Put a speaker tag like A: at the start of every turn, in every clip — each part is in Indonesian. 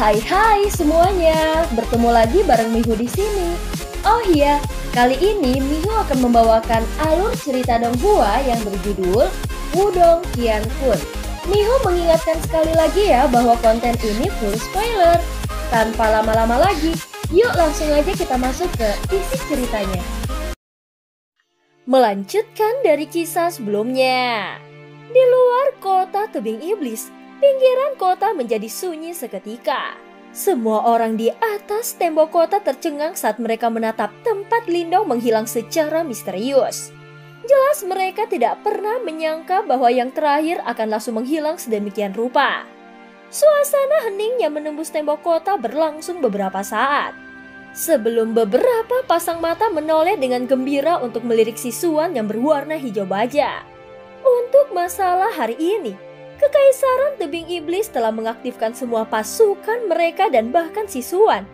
A: Hai semuanya, bertemu lagi bareng Mihu di sini. Oh iya, kali ini Mihu akan membawakan alur cerita Donghua yang berjudul Wudong Qiankun. Mihu mengingatkan sekali lagi ya bahwa konten ini full spoiler. Tanpa lama-lama lagi, yuk langsung aja kita masuk ke isi ceritanya. Melanjutkan dari kisah sebelumnya. Di luar kota tebing iblis, pinggiran kota menjadi sunyi seketika. Semua orang di atas tembok kota tercengang saat mereka menatap tempat Lindong menghilang secara misterius. Jelas mereka tidak pernah menyangka bahwa yang terakhir akan langsung menghilang sedemikian rupa. Suasana hening yang menembus tembok kota berlangsung beberapa saat. Sebelum beberapa pasang mata menoleh dengan gembira untuk melirik siswan yang berwarna hijau baja. Untuk masalah hari ini, Kekaisaran Tebing Iblis telah mengaktifkan semua pasukan mereka dan bahkan siswan.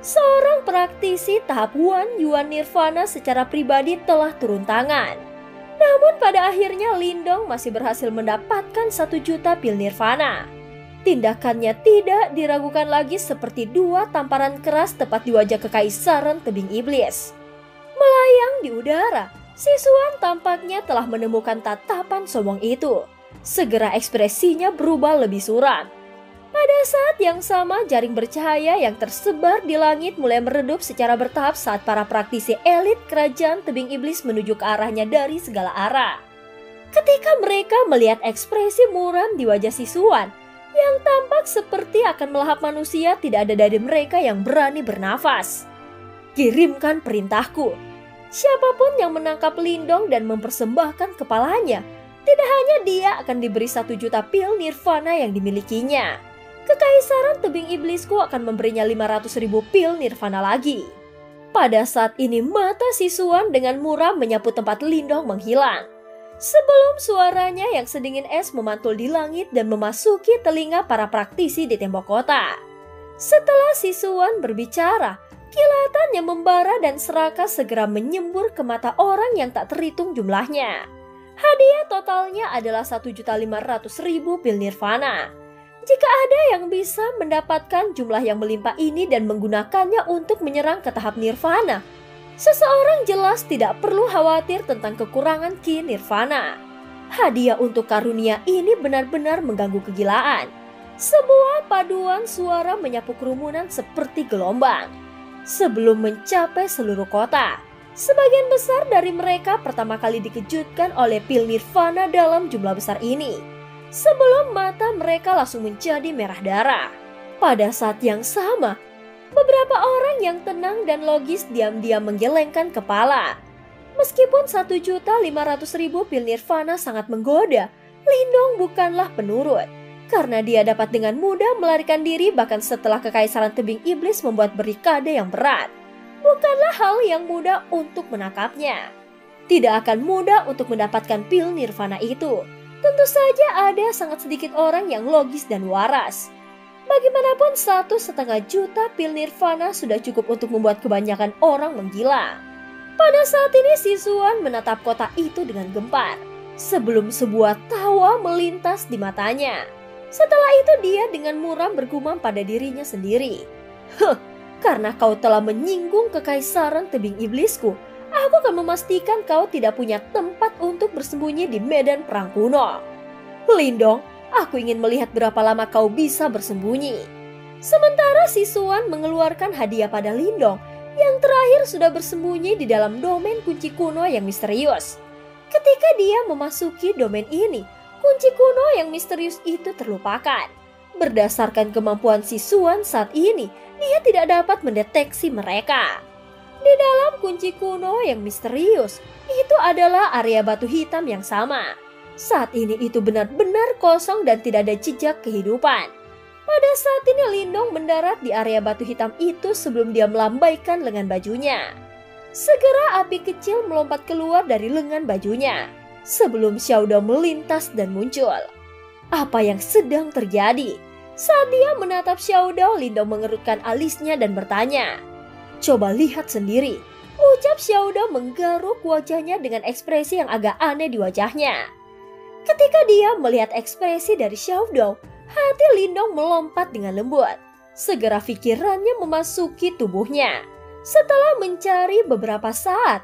A: Seorang praktisi tahap Wan Yuan Nirvana secara pribadi telah turun tangan. Namun pada akhirnya Lindong masih berhasil mendapatkan 1 juta pil Nirvana. Tindakannya tidak diragukan lagi seperti 2 tamparan keras tepat di wajah Kekaisaran Tebing Iblis. Melayang di udara, siswan tampaknya telah menemukan tatapan sombong itu. Segera ekspresinya berubah lebih suram. Pada saat yang sama, jaring bercahaya yang tersebar di langit mulai meredup secara bertahap saat para praktisi elit kerajaan tebing iblis menuju ke arahnya dari segala arah. Ketika mereka melihat ekspresi muram di wajah siswan yang tampak seperti akan melahap manusia, tidak ada dari mereka yang berani bernafas. Kirimkan perintahku. Siapapun yang menangkap Lindong dan mempersembahkan kepalanya, tidak hanya dia akan diberi 1 juta pil Nirvana yang dimilikinya. Kekaisaran Tebing Iblisku akan memberinya 500.000 pil Nirvana lagi. Pada saat ini mata siswan dengan muram menyapu tempat Lindong menghilang. Sebelum suaranya yang sedingin es memantul di langit dan memasuki telinga para praktisi di tembok kota. Setelah siswan berbicara, kilatan yang membara dan serakah segera menyembur ke mata orang yang tak terhitung jumlahnya. Hadiah totalnya adalah 1.500.000 pil Nirvana. Jika ada yang bisa mendapatkan jumlah yang melimpah ini dan menggunakannya untuk menyerang ke tahap Nirvana, seseorang jelas tidak perlu khawatir tentang kekurangan Ki Nirvana. Hadiah untuk karunia ini benar-benar mengganggu kegilaan. Sebuah paduan suara menyapu kerumunan seperti gelombang. Sebelum mencapai seluruh kota, sebagian besar dari mereka pertama kali dikejutkan oleh pil Nirvana dalam jumlah besar ini. Sebelum mata mereka langsung menjadi merah darah. Pada saat yang sama, beberapa orang yang tenang dan logis diam-diam menggelengkan kepala. Meskipun 1.500.000 pil Nirvana sangat menggoda, Lindong bukanlah penurut. Karena dia dapat dengan mudah melarikan diri bahkan setelah Kekaisaran Tebing Iblis membuat berikade yang berat. Bukanlah hal yang mudah untuk menangkapnya. Tidak akan mudah untuk mendapatkan pil Nirvana itu. Tentu saja ada sangat sedikit orang yang logis dan waras. Bagaimanapun 1,5 juta pil Nirvana sudah cukup untuk membuat kebanyakan orang menggila. Pada saat ini siswan menatap kota itu dengan gempar. Sebelum sebuah tawa melintas di matanya. Setelah itu dia dengan muram bergumam pada dirinya sendiri. Karena kau telah menyinggung Kekaisaran Tebing Iblisku, aku akan memastikan kau tidak punya tempat untuk bersembunyi di medan perang kuno. Lindong, aku ingin melihat berapa lama kau bisa bersembunyi. Sementara siswan mengeluarkan hadiah pada Lindong, yang terakhir sudah bersembunyi di dalam domain kunci kuno yang misterius. Ketika dia memasuki domain ini, kunci kuno yang misterius itu terlupakan. Berdasarkan kemampuan siswan saat ini, dia tidak dapat mendeteksi mereka. Di dalam kunci kuno yang misterius, itu adalah area batu hitam yang sama. Saat ini itu benar-benar kosong dan tidak ada jejak kehidupan. Pada saat ini Lindong mendarat di area batu hitam itu sebelum dia melambaikan lengan bajunya. Segera api kecil melompat keluar dari lengan bajunya. Sebelum Xiaodao melintas dan muncul. Apa yang sedang terjadi? Saat dia menatap Xiaodao, Lindong mengerutkan alisnya dan bertanya. Coba lihat sendiri, ucap Xiaodao menggaruk wajahnya dengan ekspresi yang agak aneh di wajahnya. Ketika dia melihat ekspresi dari Xiaodao, hati Lindong melompat dengan lembut. Segera pikirannya memasuki tubuhnya. Setelah mencari beberapa saat,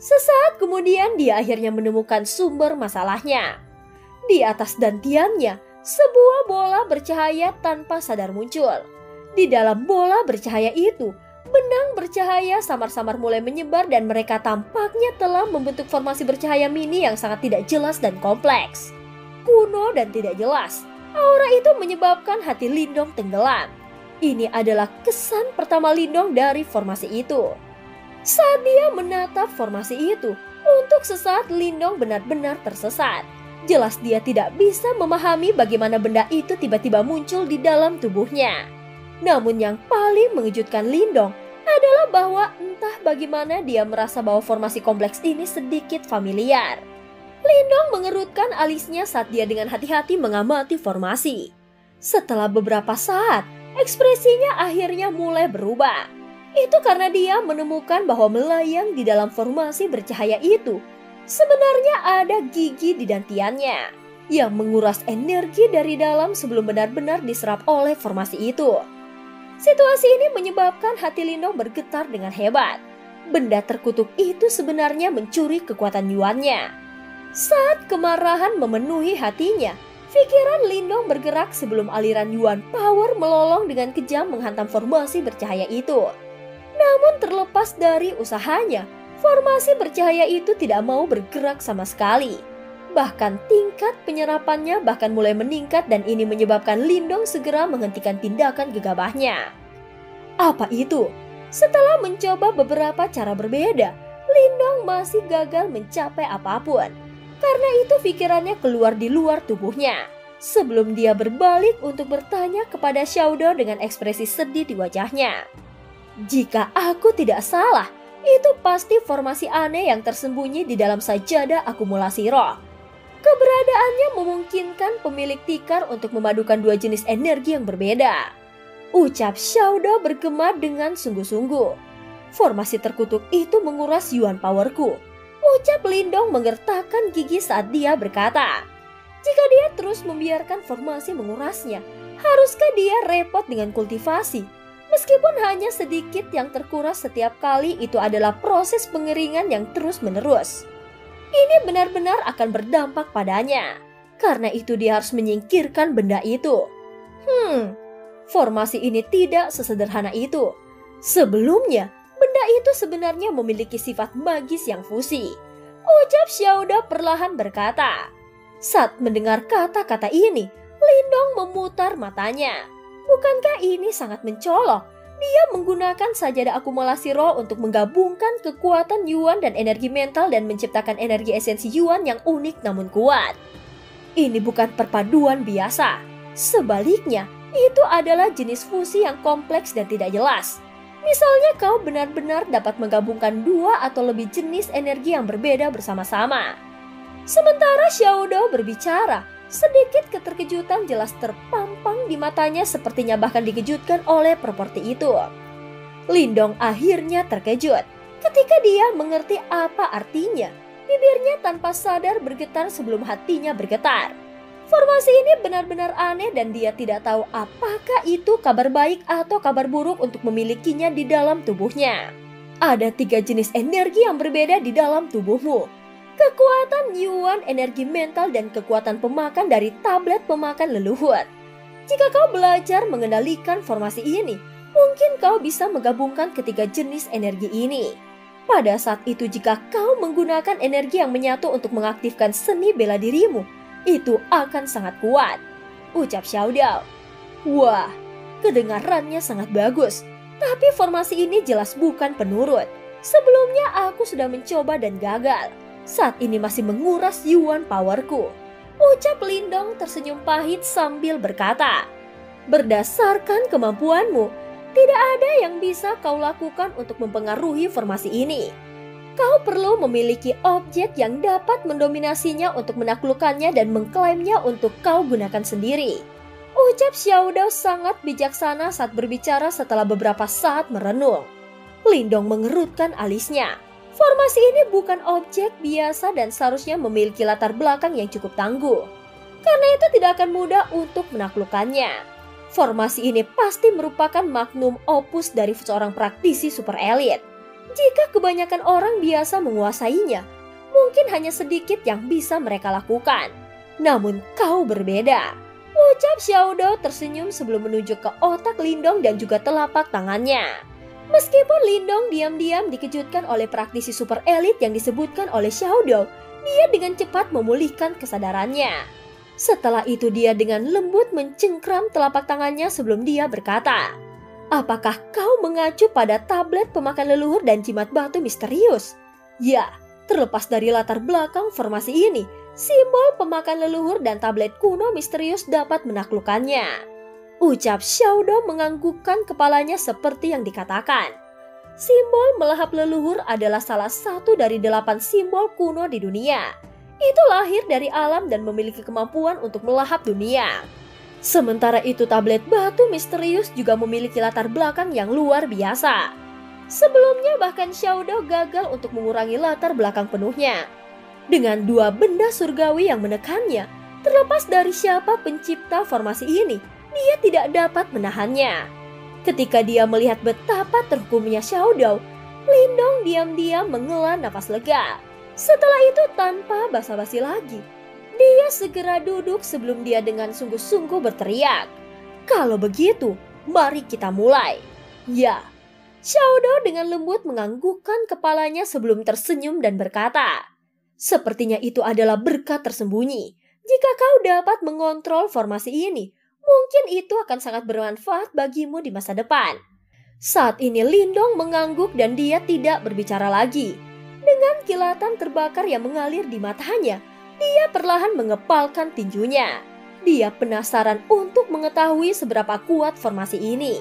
A: sesaat kemudian dia akhirnya menemukan sumber masalahnya. Di atas dantiannya, sebuah bola bercahaya tanpa sadar muncul. Di dalam bola bercahaya itu, benang bercahaya samar-samar mulai menyebar dan mereka tampaknya telah membentuk formasi bercahaya mini yang sangat tidak jelas dan kompleks. Kuno dan tidak jelas, aura itu menyebabkan hati Lindong tenggelam. Ini adalah kesan pertama Lindong dari formasi itu. Saat dia menatap formasi itu, untuk sesaat Lindong benar-benar tersesat. Jelas dia tidak bisa memahami bagaimana benda itu tiba-tiba muncul di dalam tubuhnya. Namun yang paling mengejutkan Lindong adalah bahwa entah bagaimana dia merasa bahwa formasi kompleks ini sedikit familiar. Lindong mengerutkan alisnya saat dia dengan hati-hati mengamati formasi. Setelah beberapa saat, ekspresinya akhirnya mulai berubah. Itu karena dia menemukan bahwa melayang di dalam formasi bercahaya itu sebenarnya ada gigi di dantiannya yang menguras energi dari dalam sebelum benar-benar diserap oleh formasi itu. Situasi ini menyebabkan hati Lindong bergetar dengan hebat. Benda terkutuk itu sebenarnya mencuri kekuatan Yuan-nya. Saat kemarahan memenuhi hatinya, pikiran Lindong bergerak sebelum aliran Yuan Power melolong dengan kejam menghantam formasi bercahaya itu. Namun terlepas dari usahanya, formasi bercahaya itu tidak mau bergerak sama sekali. Bahkan tingkat penyerapannya bahkan mulai meningkat dan ini menyebabkan Lindong segera menghentikan tindakan gegabahnya. Apa itu? Setelah mencoba beberapa cara berbeda, Lindong masih gagal mencapai apapun. Karena itu pikirannya keluar di luar tubuhnya. Sebelum dia berbalik untuk bertanya kepada Xiaodo dengan ekspresi sedih di wajahnya. Jika aku tidak salah, itu pasti formasi aneh yang tersembunyi di dalam sajadah akumulasi roh. Keberadaannya memungkinkan pemilik tikar untuk memadukan dua jenis energi yang berbeda. Ucap Xiaodo bergema dengan sungguh-sungguh. Formasi terkutuk itu menguras Yuan Powerku. Ucap Lindong menggertakkan gigi saat dia berkata, jika dia terus membiarkan formasi mengurasnya, haruskah dia repot dengan kultivasi? Meskipun hanya sedikit yang terkuras setiap kali, itu adalah proses pengeringan yang terus-menerus. Ini benar-benar akan berdampak padanya. Karena itu dia harus menyingkirkan benda itu. Formasi ini tidak sesederhana itu. Sebelumnya, benda itu sebenarnya memiliki sifat magis yang fusi. Ucap Xiaodo perlahan berkata. Saat mendengar kata-kata ini, Lindong memutar matanya. Bukankah ini sangat mencolok? Dia menggunakan sajadah akumulasi roh untuk menggabungkan kekuatan Yuan dan energi mental dan menciptakan energi esensi Yuan yang unik namun kuat. Ini bukan perpaduan biasa. Sebaliknya, itu adalah jenis fusi yang kompleks dan tidak jelas. Misalnya kau benar-benar dapat menggabungkan dua atau lebih jenis energi yang berbeda bersama-sama. Sementara Xiaodo berbicara, sedikit keterkejutan jelas terpampang di matanya, sepertinya bahkan dikejutkan oleh properti itu. Lindong akhirnya terkejut ketika dia mengerti apa artinya. Bibirnya tanpa sadar bergetar sebelum hatinya bergetar. Formasi ini benar-benar aneh dan dia tidak tahu apakah itu kabar baik atau kabar buruk untuk memilikinya di dalam tubuhnya. Ada 3 jenis energi yang berbeda di dalam tubuhmu. Kekuatan Yuan, energi mental, dan kekuatan pemakan dari tablet pemakan leluhur. Jika kau belajar mengendalikan formasi ini, mungkin kau bisa menggabungkan ketiga jenis energi ini. Pada saat itu jika kau menggunakan energi yang menyatu untuk mengaktifkan seni bela dirimu, itu akan sangat kuat. Ucap Xiaodo. Wah, kedengarannya sangat bagus. Tapi formasi ini jelas bukan penurut. Sebelumnya aku sudah mencoba dan gagal. Saat ini masih menguras Yuan Powerku. Ucap Lindong tersenyum pahit sambil berkata, berdasarkan kemampuanmu, tidak ada yang bisa kau lakukan untuk mempengaruhi formasi ini. Kau perlu memiliki objek yang dapat mendominasinya untuk menaklukkannya dan mengklaimnya untuk kau gunakan sendiri. Ucap Xiaodo sangat bijaksana saat berbicara setelah beberapa saat merenung. Lindong mengerutkan alisnya. Formasi ini bukan objek biasa dan seharusnya memiliki latar belakang yang cukup tangguh. Karena itu tidak akan mudah untuk menaklukkannya. Formasi ini pasti merupakan magnum opus dari seorang praktisi super elit. Jika kebanyakan orang biasa menguasainya, mungkin hanya sedikit yang bisa mereka lakukan. Namun kau berbeda. Ucap Xiaodao tersenyum sebelum menunjuk ke otak Lindong dan juga telapak tangannya. Meskipun Lindong diam-diam dikejutkan oleh praktisi super elit yang disebutkan oleh Xiaodao, dia dengan cepat memulihkan kesadarannya. Setelah itu dia dengan lembut mencengkram telapak tangannya sebelum dia berkata, "Apakah kau mengacu pada tablet pemakan leluhur dan jimat batu misterius?" Ya, terlepas dari latar belakang formasi ini, simbol pemakan leluhur dan tablet kuno misterius dapat menaklukkannya. Ucap Xiaodao menganggukkan kepalanya seperti yang dikatakan. Simbol melahap leluhur adalah salah satu dari 8 simbol kuno di dunia. Itu lahir dari alam dan memiliki kemampuan untuk melahap dunia. Sementara itu tablet batu misterius juga memiliki latar belakang yang luar biasa. Sebelumnya bahkan Xiaodao gagal untuk mengurangi latar belakang penuhnya. Dengan 2 benda surgawi yang menekannya, terlepas dari siapa pencipta formasi ini, dia tidak dapat menahannya. Ketika dia melihat betapa terhukumnya Xiaodao, Lindong diam-diam menghela nafas lega. Setelah itu tanpa basa-basi lagi, dia segera duduk sebelum dia dengan sungguh-sungguh berteriak, "Kalau begitu, mari kita mulai." Ya, Xiaodao dengan lembut menganggukkan kepalanya sebelum tersenyum dan berkata, "Sepertinya itu adalah berkat tersembunyi. Jika kau dapat mengontrol formasi ini, mungkin itu akan sangat bermanfaat bagimu di masa depan." Saat ini Lindong mengangguk dan dia tidak berbicara lagi. Dengan kilatan terbakar yang mengalir di matanya, dia perlahan mengepalkan tinjunya. Dia penasaran untuk mengetahui seberapa kuat formasi ini.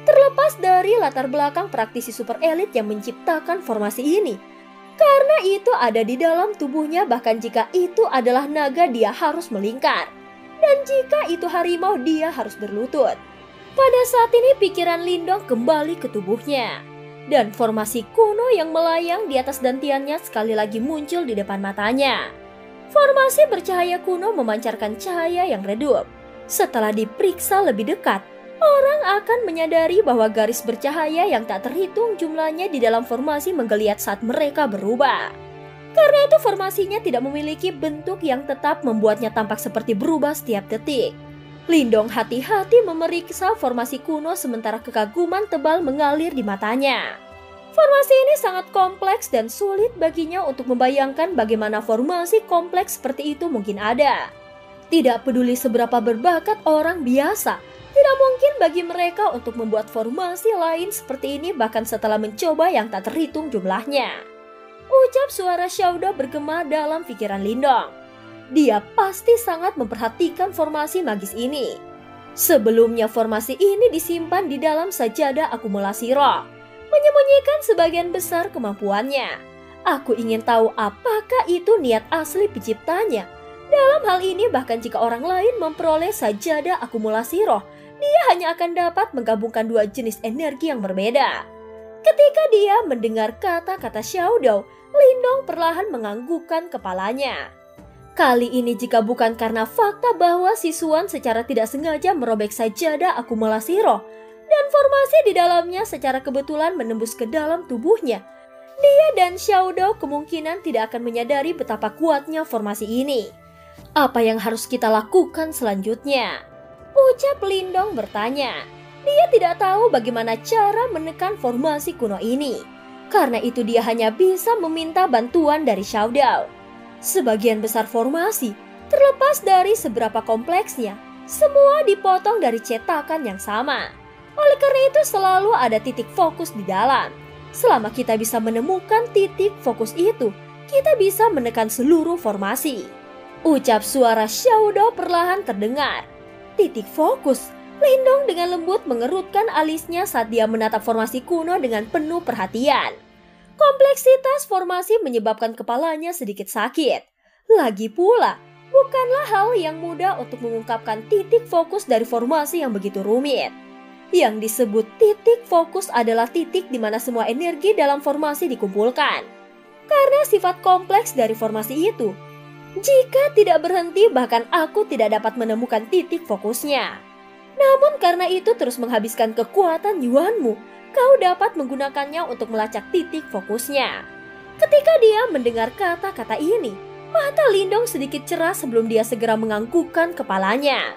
A: Terlepas dari latar belakang praktisi super elit yang menciptakan formasi ini, karena itu ada di dalam tubuhnya, bahkan jika itu adalah naga dia harus melingkar. Dan jika itu harimau dia harus berlutut. Pada saat ini pikiran Lindong kembali ke tubuhnya. Dan formasi kuno yang melayang di atas dantiannya sekali lagi muncul di depan matanya. Formasi bercahaya kuno memancarkan cahaya yang redup. Setelah diperiksa lebih dekat, orang akan menyadari bahwa garis bercahaya yang tak terhitung jumlahnya di dalam formasi menggeliat saat mereka berubah. Karena itu formasinya tidak memiliki bentuk yang tetap membuatnya tampak seperti berubah setiap detik. Lindong hati-hati memeriksa formasi kuno sementara kekaguman tebal mengalir di matanya. Formasi ini sangat kompleks dan sulit baginya untuk membayangkan bagaimana formasi kompleks seperti itu mungkin ada. Tidak peduli seberapa berbakat orang biasa, tidak mungkin bagi mereka untuk membuat formasi lain seperti ini bahkan setelah mencoba yang tak terhitung jumlahnya. Ucap suara Xiaodao bergema dalam pikiran Lindong. Dia pasti sangat memperhatikan formasi magis ini. Sebelumnya formasi ini disimpan di dalam sajadah akumulasi roh, menyembunyikan sebagian besar kemampuannya. Aku ingin tahu apakah itu niat asli penciptanya. Dalam hal ini bahkan jika orang lain memperoleh sajadah akumulasi roh, dia hanya akan dapat menggabungkan 2 jenis energi yang berbeda. Ketika dia mendengar kata-kata Xiaodao, Lindong perlahan menganggukkan kepalanya. Kali ini jika bukan karena fakta bahwa siswan secara tidak sengaja merobek sajadah akumulasi roh dan formasi di dalamnya secara kebetulan menembus ke dalam tubuhnya, dia dan Xiaodao kemungkinan tidak akan menyadari betapa kuatnya formasi ini. Apa yang harus kita lakukan selanjutnya? Ucap Lindong bertanya. Dia tidak tahu bagaimana cara menekan formasi kuno ini. Karena itu dia hanya bisa meminta bantuan dari Xiaodao. Sebagian besar formasi, terlepas dari seberapa kompleksnya, semua dipotong dari cetakan yang sama. Oleh karena itu selalu ada titik fokus di dalam. Selama kita bisa menemukan titik fokus itu, kita bisa menekan seluruh formasi. Ucap suara Xiaodao perlahan terdengar. Titik fokus. Lindong dengan lembut mengerutkan alisnya saat dia menatap formasi kuno dengan penuh perhatian. Kompleksitas formasi menyebabkan kepalanya sedikit sakit. Lagi pula, bukanlah hal yang mudah untuk mengungkapkan titik fokus dari formasi yang begitu rumit. Yang disebut titik fokus adalah titik di mana semua energi dalam formasi dikumpulkan. Karena sifat kompleks dari formasi itu, jika tidak berhenti bahkan aku tidak dapat menemukan titik fokusnya. Namun karena itu terus menghabiskan kekuatan Yuanmu, kau dapat menggunakannya untuk melacak titik fokusnya. Ketika dia mendengar kata-kata ini, mata Lindong sedikit cerah sebelum dia segera menganggukkan kepalanya.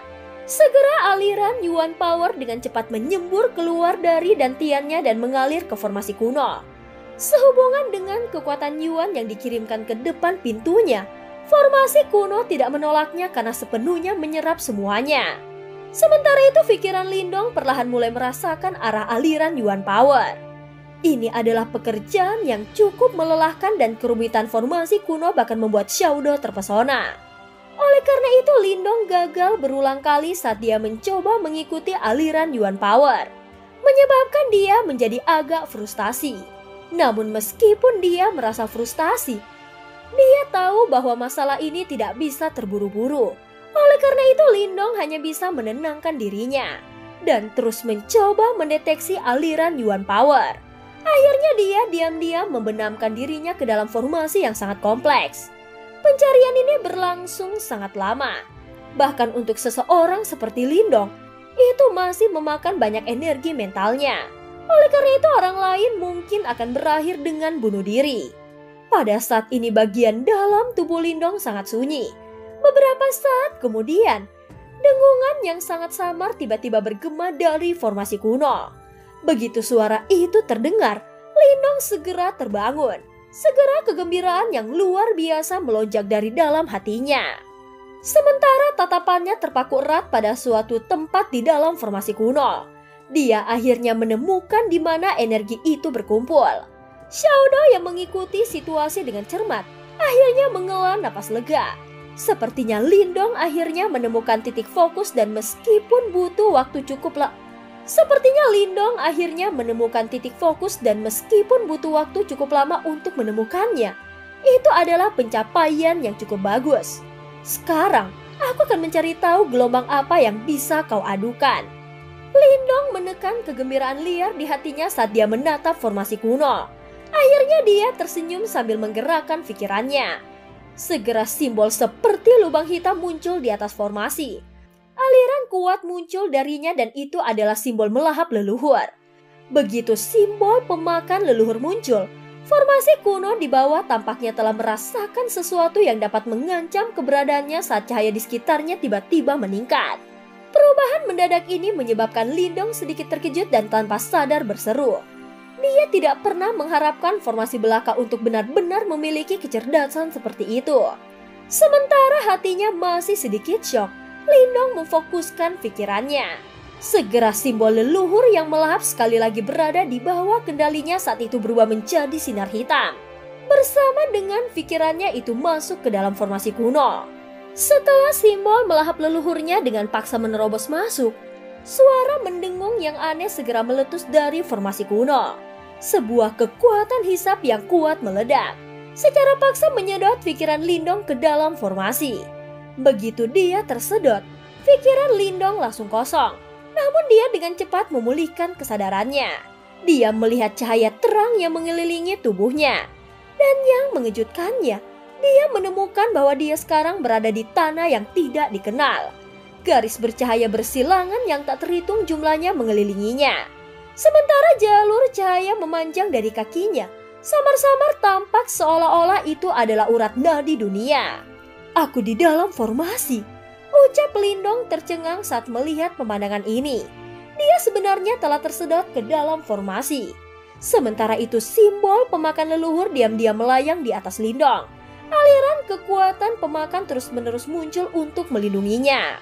A: Segera aliran Yuan Power dengan cepat menyembur keluar dari dantiannya dan mengalir ke formasi kuno. Sehubungan dengan kekuatan Yuan yang dikirimkan ke depan pintunya, formasi kuno tidak menolaknya karena sepenuhnya menyerap semuanya. Sementara itu pikiran Lindong perlahan mulai merasakan arah aliran Yuan Power. Ini adalah pekerjaan yang cukup melelahkan dan kerumitan formasi kuno bahkan membuat Xiaodo terpesona. Oleh karena itu Lindong gagal berulang kali saat dia mencoba mengikuti aliran Yuan Power, menyebabkan dia menjadi agak frustasi. Namun meskipun dia merasa frustasi, dia tahu bahwa masalah ini tidak bisa terburu-buru. Oleh karena itu Lindong hanya bisa menenangkan dirinya dan terus mencoba mendeteksi aliran Yuan Power. Akhirnya dia diam-diam membenamkan dirinya ke dalam formasi yang sangat kompleks. Pencarian ini berlangsung sangat lama. Bahkan untuk seseorang seperti Lindong, itu masih memakan banyak energi mentalnya. Oleh karena itu orang lain mungkin akan berakhir dengan bunuh diri. Pada saat ini bagian dalam tubuh Lindong sangat sunyi. Beberapa saat kemudian, dengungan yang sangat samar tiba-tiba bergema dari formasi kuno. Begitu suara itu terdengar, Lindong segera terbangun. Segera kegembiraan yang luar biasa melonjak dari dalam hatinya. Sementara tatapannya terpaku erat pada suatu tempat di dalam formasi kuno, dia akhirnya menemukan di mana energi itu berkumpul. Xiaodo yang mengikuti situasi dengan cermat akhirnya menghela napas lega. Sepertinya Lindong akhirnya menemukan titik fokus dan meskipun butuh waktu cukup lama untuk menemukannya, itu adalah pencapaian yang cukup bagus. Sekarang, aku akan mencari tahu gelombang apa yang bisa kau adukan. Lindong menekan kegembiraan liar di hatinya saat dia menatap formasi kuno. Akhirnya dia tersenyum sambil menggerakkan pikirannya. Segera simbol seperti lubang hitam muncul di atas formasi. Aliran kuat muncul darinya dan itu adalah simbol melahap leluhur. Begitu simbol pemakan leluhur muncul, formasi kuno di bawah tampaknya telah merasakan sesuatu yang dapat mengancam keberadaannya saat cahaya di sekitarnya tiba-tiba meningkat. Perubahan mendadak ini menyebabkan Lindong sedikit terkejut dan tanpa sadar berseru. Dia tidak pernah mengharapkan formasi belaka untuk benar-benar memiliki kecerdasan seperti itu. Sementara hatinya masih sedikit syok, Lindong memfokuskan pikirannya. Segera simbol leluhur yang melahap sekali lagi berada di bawah kendalinya saat itu berubah menjadi sinar hitam. Bersama dengan pikirannya itu masuk ke dalam formasi kuno. Setelah simbol melahap leluhurnya dengan paksa menerobos masuk, suara mendengung yang aneh segera meletus dari formasi kuno. Sebuah kekuatan hisap yang kuat meledak, secara paksa menyedot pikiran Lindong ke dalam formasi. Begitu dia tersedot, pikiran Lindong langsung kosong. Namun dia dengan cepat memulihkan kesadarannya. Dia melihat cahaya terang yang mengelilingi tubuhnya. Dan yang mengejutkannya, dia menemukan bahwa dia sekarang berada di tanah yang tidak dikenal. Garis bercahaya bersilangan yang tak terhitung jumlahnya mengelilinginya. Sementara jalur cahaya memanjang dari kakinya, samar-samar tampak seolah-olah itu adalah urat nadi dunia. Aku di dalam formasi, ucap Lindong tercengang saat melihat pemandangan ini. Dia sebenarnya telah tersedot ke dalam formasi. Sementara itu simbol pemakan leluhur diam-diam melayang di atas Lindong. Aliran kekuatan pemakan terus-menerus muncul untuk melindunginya.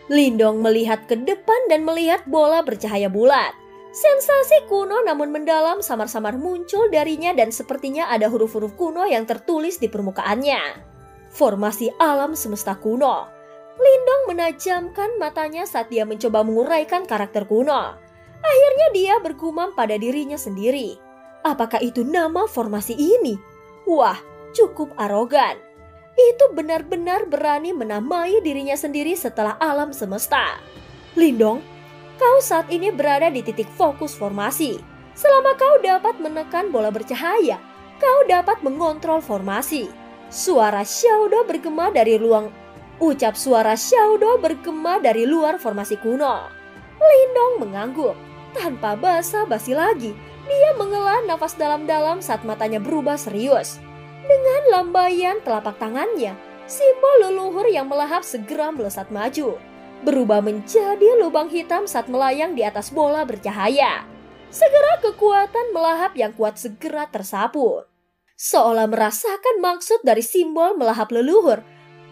A: Lindong melihat ke depan dan melihat bola bercahaya bulat. Sensasi kuno namun mendalam samar-samar muncul darinya dan sepertinya ada huruf-huruf kuno yang tertulis di permukaannya. Formasi alam semesta kuno. Lindong menajamkan matanya saat dia mencoba menguraikan karakter kuno. Akhirnya dia bergumam pada dirinya sendiri. Apakah itu nama formasi ini? Wah, cukup arogan. Itu benar-benar berani menamai dirinya sendiri setelah alam semesta. Lindong, kau saat ini berada di titik fokus formasi. Selama kau dapat menekan bola bercahaya, kau dapat mengontrol formasi. Suara Xiaodo bergema dari luar formasi kuno. Lindong mengangguk. Tanpa basa-basi lagi, dia menghela nafas dalam-dalam saat matanya berubah serius. Dengan lambaian telapak tangannya, simbol leluhur yang melahap segera melesat maju, berubah menjadi lubang hitam saat melayang di atas bola bercahaya. Segera kekuatan melahap yang kuat segera tersapu. Seolah merasakan maksud dari simbol melahap leluhur,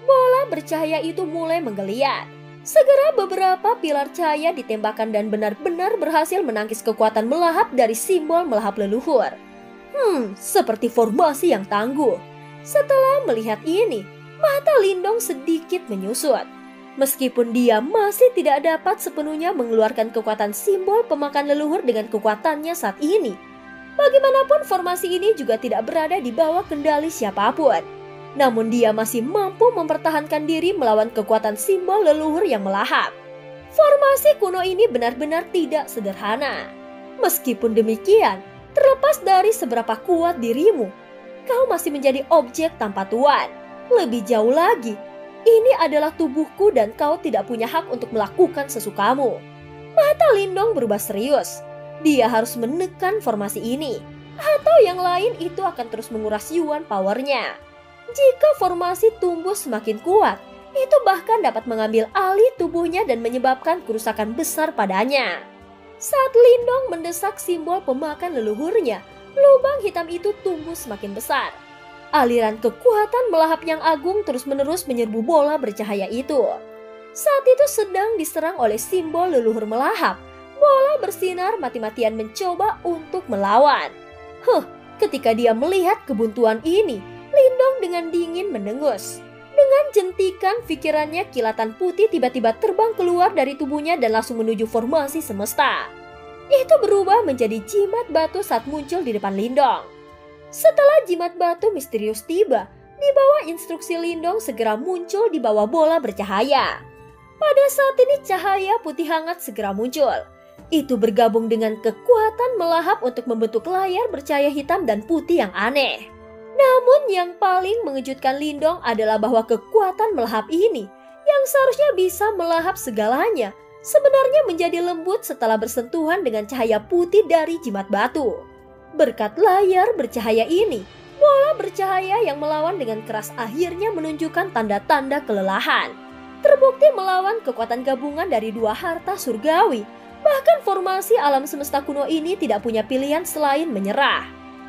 A: bola bercahaya itu mulai menggeliat. Segera beberapa pilar cahaya ditembakkan dan benar-benar berhasil menangkis kekuatan melahap dari simbol melahap leluhur. Seperti formasi yang tangguh. Setelah melihat ini, mata Lindong sedikit menyusut. Meskipun dia masih tidak dapat sepenuhnya mengeluarkan kekuatan simbol pemakan leluhur dengan kekuatannya saat ini, bagaimanapun formasi ini juga tidak berada di bawah kendali siapapun. Namun dia masih mampu mempertahankan diri melawan kekuatan simbol leluhur yang melahap. Formasi kuno ini benar-benar tidak sederhana. Meskipun demikian, terlepas dari seberapa kuat dirimu, kau masih menjadi objek tanpa tuan. Lebih jauh lagi, ini adalah tubuhku dan kau tidak punya hak untuk melakukan sesukamu. Mata Lindong berubah serius. Dia harus menekan formasi ini, atau yang lain itu akan terus menguras Yuan powernya. Jika formasi tumbuh semakin kuat, itu bahkan dapat mengambil alih tubuhnya dan menyebabkan kerusakan besar padanya. Saat Lindong mendesak simbol pemakan leluhurnya, lubang hitam itu tumbuh semakin besar. Aliran kekuatan melahap yang agung terus-menerus menyerbu bola bercahaya itu. Saat itu sedang diserang oleh simbol leluhur melahap, bola bersinar mati-matian mencoba untuk melawan. Ketika dia melihat kebuntuan ini, Lindong dengan dingin mendengus. Dengan jentikan pikirannya, kilatan putih tiba-tiba terbang keluar dari tubuhnya dan langsung menuju formasi semesta. Itu berubah menjadi jimat batu saat muncul di depan Lindong. Setelah jimat batu misterius tiba, di bawah instruksi Lindong segera muncul di bawah bola bercahaya. Pada saat ini cahaya putih hangat segera muncul. Itu bergabung dengan kekuatan melahap untuk membentuk layar bercahaya hitam dan putih yang aneh. Namun yang paling mengejutkan Lindong adalah bahwa kekuatan melahap ini, yang seharusnya bisa melahap segalanya, sebenarnya menjadi lembut setelah bersentuhan dengan cahaya putih dari jimat batu. Berkat layar bercahaya ini, bola bercahaya yang melawan dengan keras akhirnya menunjukkan tanda-tanda kelelahan. Terbukti melawan kekuatan gabungan dari dua harta surgawi, bahkan formasi alam semesta kuno ini tidak punya pilihan selain menyerah.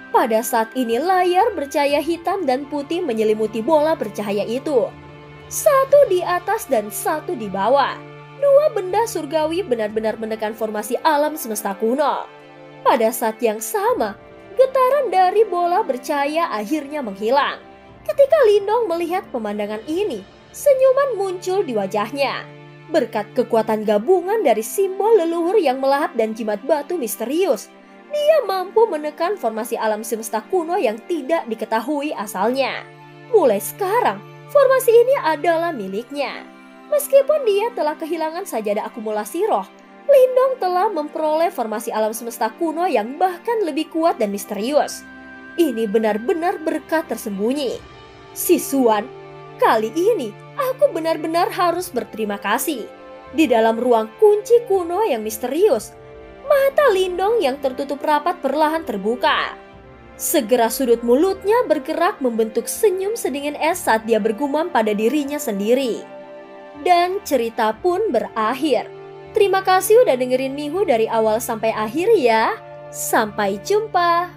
A: Pada saat ini layar bercahaya hitam dan putih menyelimuti bola bercahaya itu. Satu di atas dan satu di bawah. Dua benda surgawi benar-benar menekan formasi alam semesta kuno. Pada saat yang sama, getaran dari bola bercahaya akhirnya menghilang. Ketika Lindong melihat pemandangan ini, senyuman muncul di wajahnya. Berkat kekuatan gabungan dari simbol leluhur yang melahap dan jimat batu misterius, dia mampu menekan formasi alam semesta kuno yang tidak diketahui asalnya. Mulai sekarang, formasi ini adalah miliknya. Meskipun dia telah kehilangan sajadah akumulasi roh, Lindong telah memperoleh formasi alam semesta kuno yang bahkan lebih kuat dan misterius. Ini benar-benar berkat tersembunyi. Sisuan, kali ini aku benar-benar harus berterima kasih. Di dalam ruang kunci kuno yang misterius, mata Lindong yang tertutup rapat perlahan terbuka. Segera sudut mulutnya bergerak membentuk senyum sedingin es saat dia bergumam pada dirinya sendiri. Dan cerita pun berakhir. Terima kasih udah dengerin Mihu dari awal sampai akhir ya. Sampai jumpa.